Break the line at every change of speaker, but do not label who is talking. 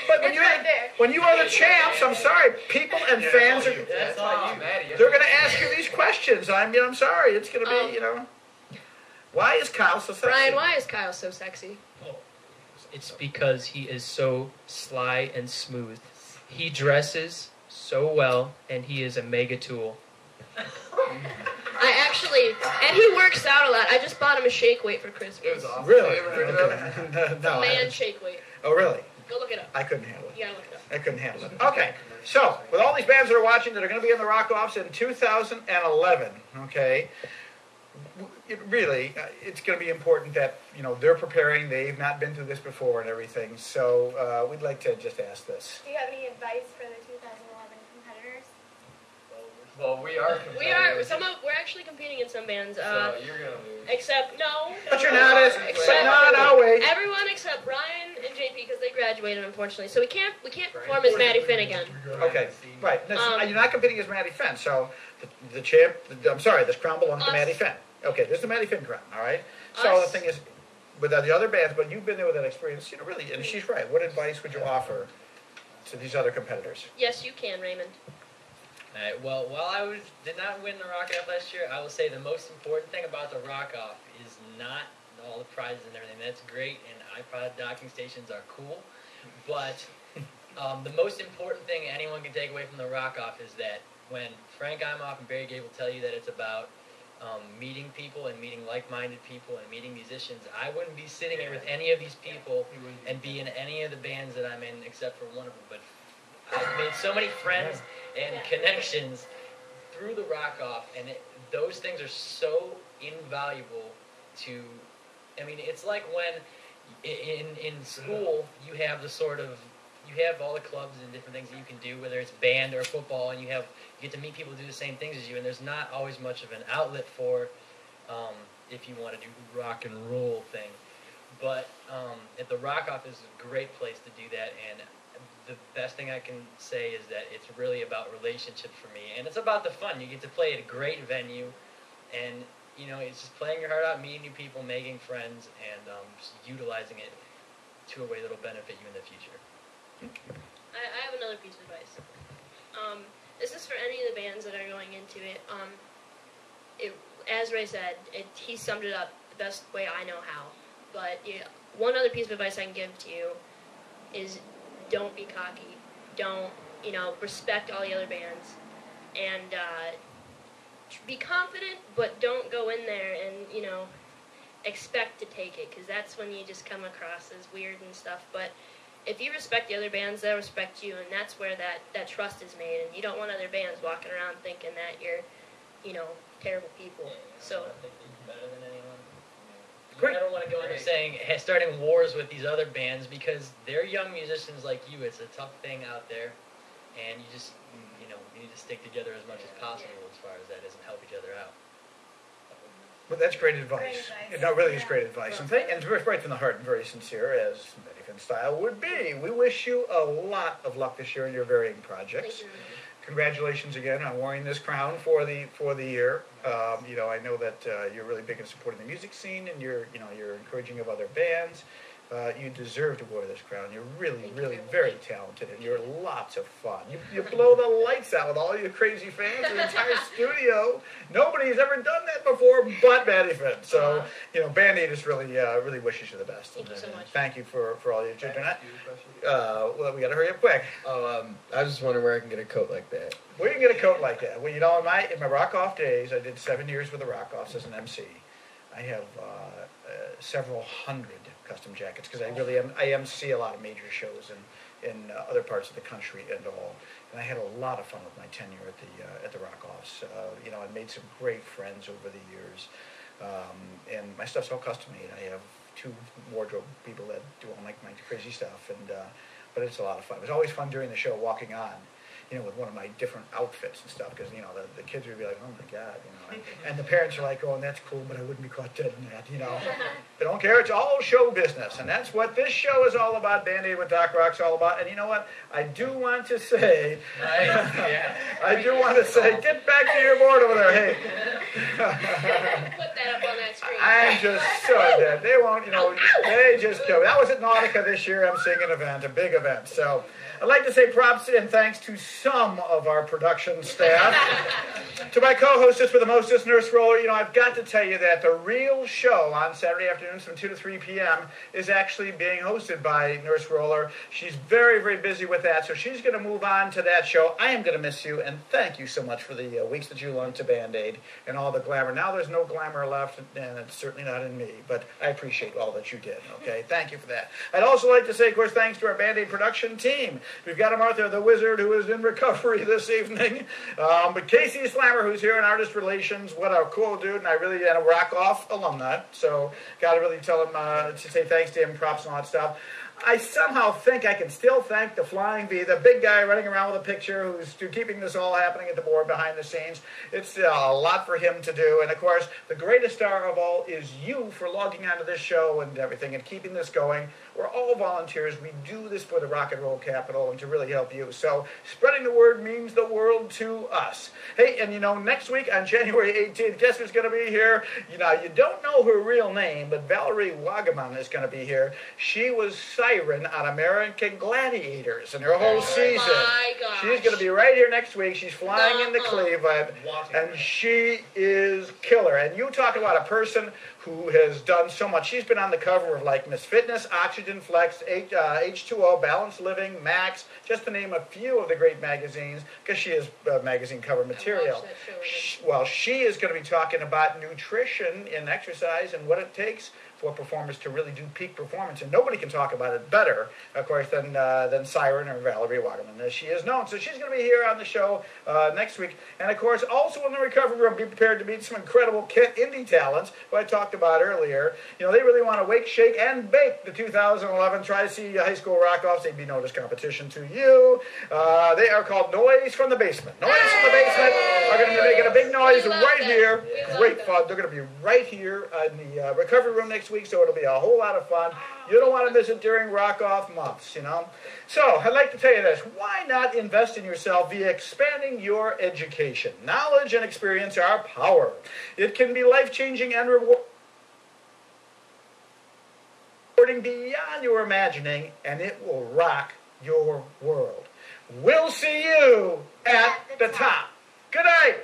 But when you are the champs, I'm sorry, people and fans are.
That's all you, Maddie.
They're going to ask you these questions. I'm sorry. It's going to be, Why is Kyle so sexy?
Brian, why is Kyle so sexy?
It's because he is so sly and smooth. He dresses so well, and he is a mega tool.
And he works out a lot. I just bought him a shake weight for Christmas.
It was awesome.
Really?
It's
No,
a man shake weight.
Oh, really?
Go look it up.
I couldn't handle it.
You gotta look it up.
I couldn't handle it. Okay, so with all these bands that are watching that are going to be in the Rock-Offs in 2011, okay, it's going to be important that, they're preparing. They've not been through this before and everything. So we'd like to just ask this.
Do you have any advice for the 2011 competitors?
Well, we are.
We're actually competing in some bands.
So you're gonna lose.
Except no.
But you're not as. But not always.
Everyone except Brian and JP because they graduated unfortunately. So we can't perform as Maddie Finn again.
Okay, right. You're not competing as Maddie Finn. So the champ. This crown belongs to Maddie Finn. Okay, this is the Maddie Finn crown. All right. So the thing is, with the other bands, but you've been there with that experience. Really, and she's right. What advice would you offer to these other competitors?
Yes, you can, Raymond.
All right, well, while I did not win the Rock-Off last year, I will say the most important thing about the Rock-Off is not all the prizes and everything. That's great, and iPod docking stations are cool, but the most important thing anyone can take away from the Rock-Off is that when Frank Imoff and Barry Gay will tell you that it's about meeting people and meeting like-minded people and meeting musicians, I wouldn't be sitting here with any of these people and be in any of the bands that I'm in except for one of them, but I've made so many friends and connections through the Rock-Off, and those things are so invaluable to, it's like when in school you have you have all the clubs and different things that you can do, whether it's band or football, and you get to meet people who do the same things as you, and there's not always much of an outlet for if you want to do rock and roll thing. But at the Rock-Off is a great place to do that, and the best thing I can say is that it's really about relationships for me, and it's about the fun. You get to play at a great venue, and it's just playing your heart out, meeting new people, making friends, and just utilizing it to a way that'll benefit you in the future.
I have another piece of advice. This is for any of the bands that are going into it. As Ray said, he summed it up the best way I know how. But one other piece of advice I can give to you is don't be cocky. Don't, respect all the other bands. And be confident, but don't go in there and, expect to take it. Because that's when you just come across as weird and stuff. But if you respect the other bands, they'll respect you. And that's where that trust is made. And you don't want other bands walking around thinking that you're, terrible people. So
I think you're better than anyone. You never want to go into starting wars with these other bands because they're young musicians like you. It's a tough thing out there, and you just, you need to stick together as much as possible as far as that is and help each other out.
Well, that's great advice. No, really is great advice. And it's right from the heart and very sincere, as Maddie Finn style would be. We wish you a lot of luck this year in your varying projects.
thank you.
Congratulations again on wearing this crown for the year. I know that you're really big in supporting the music scene, and you're encouraging of other bands. You deserve to wear this crown. You're really, really very talented, and you're lots of fun. You blow the lights out with all your crazy fans in the entire studio. Nobody's ever done that before but Maddie Finn. So, Band-Aid just really wishes you the best.
Thank you so much.
Thank you for all your children. Well, we got to hurry up quick.
I was just wondering where I can get a coat like that.
Where you can get a coat like that? Well, in my Rock-Off days, I did 7 years with the Rock-Offs as an MC. I have several hundred custom jackets because I MC a lot of major shows in other parts of the country and all. And I had a lot of fun with my tenure at the Rock-Offs. I made some great friends over the years. And my stuff's all custom made. I have 2 wardrobe people that do all my crazy stuff. But it's a lot of fun. It was always fun during the show walking on, with one of my different outfits and stuff, because, the kids would be like, oh my God, and the parents are like, oh, that's cool, but I wouldn't be caught dead in that, They don't care, it's all show business, and that's what this show is all about, Band-Aid with Doc Rock's all about, and you know what, I do want to say, get back to your board over there, hey.
Put that up on that screen. street.
I'm just so dead. They won't, they just kill me. That was at Nautica this year. I'm seeing an event, a big event. So I'd like to say props and thanks to some of our production staff. To my co-hostess with the mostest, Nurse Roller, I've got to tell you that the real show on Saturday afternoons from 2 to 3 p.m. is actually being hosted by Nurse Roller. She's very, very busy with that, so she's going to move on to that show. I am going to miss you, and thank you so much for the weeks that you lent to Band-Aid and all the glamour. Now there's no glamour left, and it's certainly not in me, but I appreciate all that you did, okay? Thank you for that. I'd also like to say, of course, thanks to our Band-Aid production team. We've got Martha the Wizard, who is in recovery this evening, but Casey Slammer, who's here in Artist Relations. What a cool dude, and I really am a Rock Off alumni, so got to really tell him to say thanks to him, props and all that stuff. I somehow think I can still thank the Flying V, the big guy running around with a picture who's keeping this all happening at the board behind the scenes. It's a lot for him to do. And, of course, the greatest star of all is you for logging onto this show and everything and keeping this going. We're all volunteers. We do this for the rock and roll capital and to really help you. So spreading the word means the world to us. Hey, and, next week on January 18th, guess who's going to be here? You don't know her real name, but Valerie Wagaman is going to be here. She was Siren on American Gladiators and her whole season.
My gosh.
She's going to be right here next week. She's flying into Cleveland, and she is killer. And you talk about a person who has done so much. She's been on the cover of like Miss Fitness, Oxygen Flex, H2O, Balanced Living, Max, just to name a few of the great magazines, because she is magazine cover material. Well, she is going to be talking about nutrition and exercise and what it takes for performers to really do peak performance. And nobody can talk about it better, of course, than Siren or Valerie Waterman, as she is known. So she's going to be here on the show next week. And, of course, also in the recovery room, be prepared to meet some incredible indie talents who I talked about earlier. They really want to wake, shake, and bake the 2011 Tri-C High School Rock-Offs. They'd be noticed competition to you. They are called Noise from the Basement. Noise from the Basement are going to be making a big noise right here. Great fun. They're going to be right here in the recovery room next week, so it'll be a whole lot of fun. You don't want to miss it during Rock-Off months, So, I'd like to tell you this. Why not invest in yourself via expanding your education? Knowledge and experience are power. It can be life-changing and rewarding beyond your imagining, and it will rock your world. We'll see you at the top. Good night.